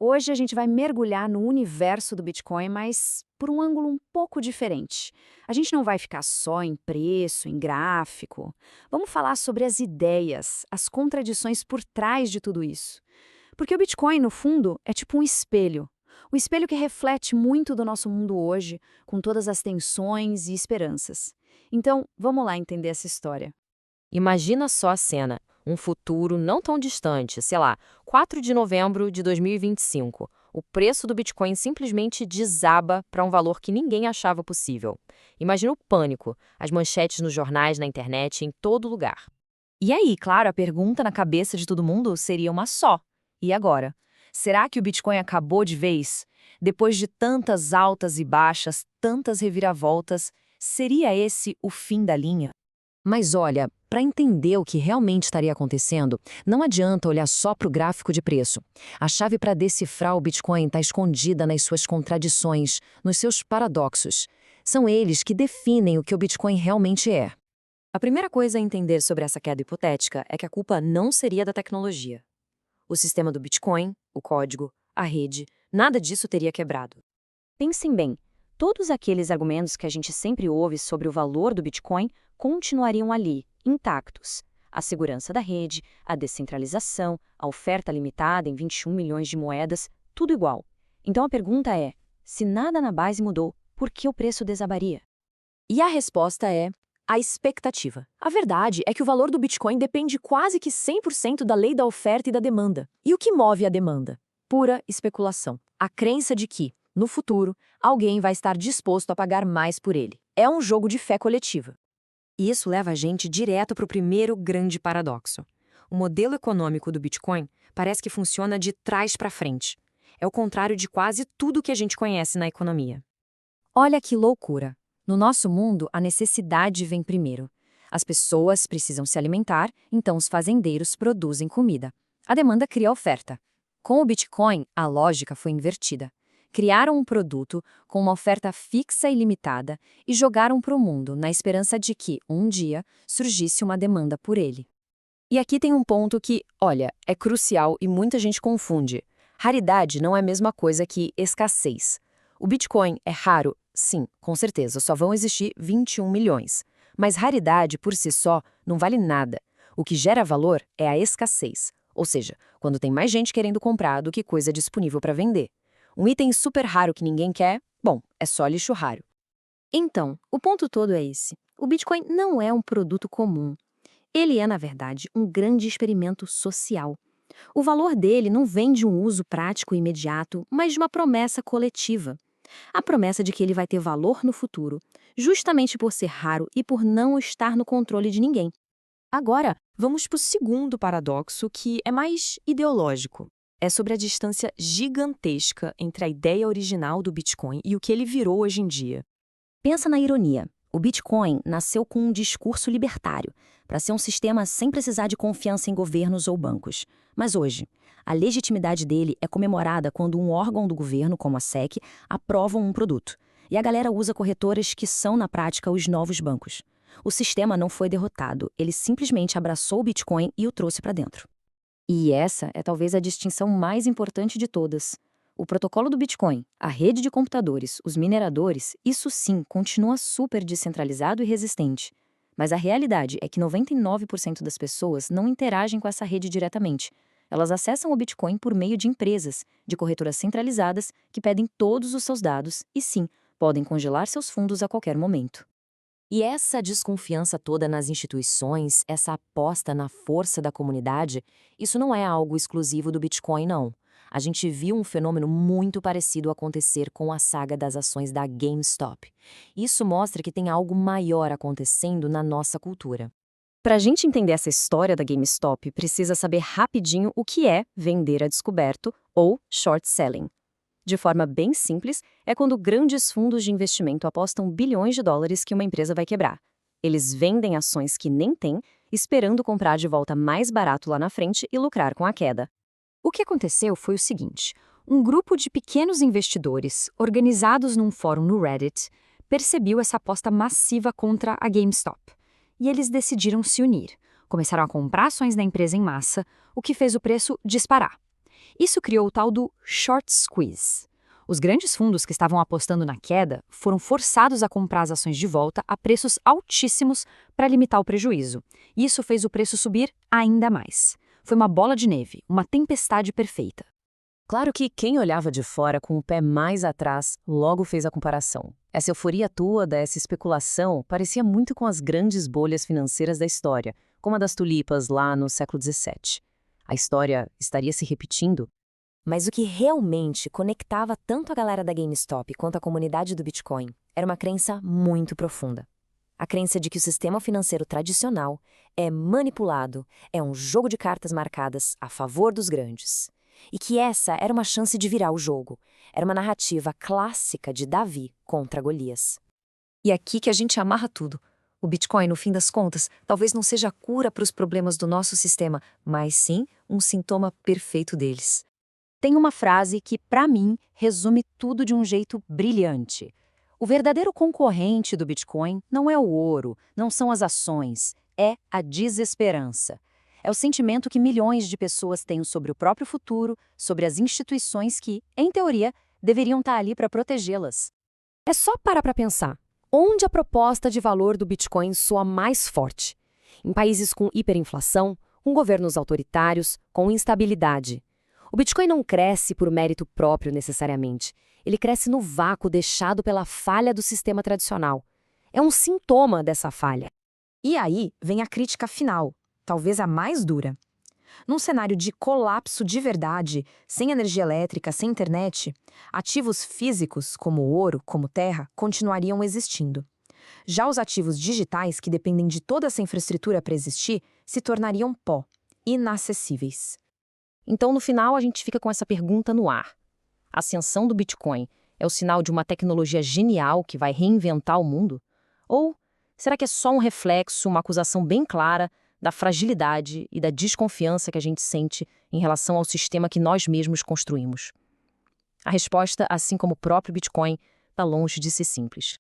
Hoje a gente vai mergulhar no universo do Bitcoin, mas por um ângulo um pouco diferente. A gente não vai ficar só em preço, em gráfico. Vamos falar sobre as ideias, as contradições por trás de tudo isso. Porque o Bitcoin, no fundo, é tipo um espelho. Um espelho que reflete muito do nosso mundo hoje, com todas as tensões e esperanças. Então, vamos lá entender essa história. Imagina só a cena, um futuro não tão distante, sei lá, 4 de novembro de 2025. O preço do Bitcoin simplesmente desaba para um valor que ninguém achava possível. Imagina o pânico, as manchetes nos jornais, na internet, em todo lugar. E aí, claro, a pergunta na cabeça de todo mundo seria uma só. E agora? Será que o Bitcoin acabou de vez? Depois de tantas altas e baixas, tantas reviravoltas, seria esse o fim da linha? Mas olha, para entender o que realmente estaria acontecendo, não adianta olhar só para o gráfico de preço. A chave para decifrar o Bitcoin está escondida nas suas contradições, nos seus paradoxos. São eles que definem o que o Bitcoin realmente é. A primeira coisa a entender sobre essa queda hipotética é que a culpa não seria da tecnologia. O sistema do Bitcoin, o código, a rede, nada disso teria quebrado. Pensem bem, todos aqueles argumentos que a gente sempre ouve sobre o valor do Bitcoin continuariam ali, intactos. A segurança da rede, a descentralização, a oferta limitada em 21 milhões de moedas, tudo igual. Então a pergunta é, se nada na base mudou, por que o preço desabaria? E a resposta é a expectativa. A verdade é que o valor do Bitcoin depende quase que 100% da lei da oferta e da demanda. E o que move a demanda? Pura especulação. A crença de que, no futuro, alguém vai estar disposto a pagar mais por ele. É um jogo de fé coletiva. E isso leva a gente direto para o primeiro grande paradoxo. O modelo econômico do Bitcoin parece que funciona de trás para frente. É o contrário de quase tudo que a gente conhece na economia. Olha que loucura! No nosso mundo, a necessidade vem primeiro. As pessoas precisam se alimentar, então os fazendeiros produzem comida. A demanda cria a oferta. Com o Bitcoin, a lógica foi invertida. Criaram um produto com uma oferta fixa e limitada e jogaram para o mundo na esperança de que, um dia, surgisse uma demanda por ele. E aqui tem um ponto que, olha, é crucial e muita gente confunde. Raridade não é a mesma coisa que escassez. O Bitcoin é raro? Sim, com certeza, só vão existir 21 milhões. Mas raridade por si só não vale nada. O que gera valor é a escassez, ou seja, quando tem mais gente querendo comprar do que coisa disponível para vender. Um item super raro que ninguém quer, bom, é só lixo raro. Então, o ponto todo é esse. O Bitcoin não é um produto comum. Ele é, na verdade, um grande experimento social. O valor dele não vem de um uso prático e imediato, mas de uma promessa coletiva. A promessa de que ele vai ter valor no futuro, justamente por ser raro e por não estar no controle de ninguém. Agora, vamos para o segundo paradoxo, que é mais ideológico. É sobre a distância gigantesca entre a ideia original do Bitcoin e o que ele virou hoje em dia. Pensa na ironia. O Bitcoin nasceu com um discurso libertário, para ser um sistema sem precisar de confiança em governos ou bancos. Mas hoje, a legitimidade dele é comemorada quando um órgão do governo, como a SEC, aprova um produto. E a galera usa corretoras que são, na prática, os novos bancos. O sistema não foi derrotado, ele simplesmente abraçou o Bitcoin e o trouxe para dentro. E essa é talvez a distinção mais importante de todas. O protocolo do Bitcoin, a rede de computadores, os mineradores, isso sim continua super descentralizado e resistente. Mas a realidade é que 99% das pessoas não interagem com essa rede diretamente. Elas acessam o Bitcoin por meio de empresas, de corretoras centralizadas, que pedem todos os seus dados e sim, podem congelar seus fundos a qualquer momento. E essa desconfiança toda nas instituições, essa aposta na força da comunidade, isso não é algo exclusivo do Bitcoin, não. A gente viu um fenômeno muito parecido acontecer com a saga das ações da GameStop. Isso mostra que tem algo maior acontecendo na nossa cultura. Para a gente entender essa história da GameStop, precisa saber rapidinho o que é vender a descoberto ou short selling. De forma bem simples, é quando grandes fundos de investimento apostam bilhões de dólares que uma empresa vai quebrar. Eles vendem ações que nem têm, esperando comprar de volta mais barato lá na frente e lucrar com a queda. O que aconteceu foi o seguinte: um grupo de pequenos investidores, organizados num fórum no Reddit, percebeu essa aposta massiva contra a GameStop. E eles decidiram se unir. Começaram a comprar ações da empresa em massa, o que fez o preço disparar. Isso criou o tal do short squeeze. Os grandes fundos que estavam apostando na queda foram forçados a comprar as ações de volta a preços altíssimos para limitar o prejuízo. E isso fez o preço subir ainda mais. Foi uma bola de neve, uma tempestade perfeita. Claro que quem olhava de fora com o pé mais atrás logo fez a comparação. Essa euforia toda, essa especulação, parecia muito com as grandes bolhas financeiras da história, como a das tulipas lá no século XVII. A história estaria se repetindo? Mas o que realmente conectava tanto a galera da GameStop quanto a comunidade do Bitcoin era uma crença muito profunda. A crença de que o sistema financeiro tradicional é manipulado, é um jogo de cartas marcadas a favor dos grandes. E que essa era uma chance de virar o jogo. Era uma narrativa clássica de Davi contra Golias. E é aqui que a gente amarra tudo. O Bitcoin, no fim das contas, talvez não seja a cura para os problemas do nosso sistema, mas sim um sintoma perfeito deles. Tem uma frase que, para mim, resume tudo de um jeito brilhante. O verdadeiro concorrente do Bitcoin não é o ouro, não são as ações, é a desesperança. É o sentimento que milhões de pessoas têm sobre o próprio futuro, sobre as instituições que, em teoria, deveriam estar ali para protegê-las. É só parar para pensar. Onde a proposta de valor do Bitcoin soa mais forte? Em países com hiperinflação, com governos autoritários, com instabilidade. O Bitcoin não cresce por mérito próprio necessariamente. Ele cresce no vácuo deixado pela falha do sistema tradicional. É um sintoma dessa falha. E aí vem a crítica final, talvez a mais dura. Num cenário de colapso de verdade, sem energia elétrica, sem internet, ativos físicos, como ouro, como terra, continuariam existindo. Já os ativos digitais, que dependem de toda essa infraestrutura para existir, se tornariam pó, inacessíveis. Então, no final, a gente fica com essa pergunta no ar. A ascensão do Bitcoin é o sinal de uma tecnologia genial que vai reinventar o mundo? Ou será que é só um reflexo, uma acusação bem clara da fragilidade e da desconfiança que a gente sente em relação ao sistema que nós mesmos construímos? A resposta, assim como o próprio Bitcoin, está longe de ser simples.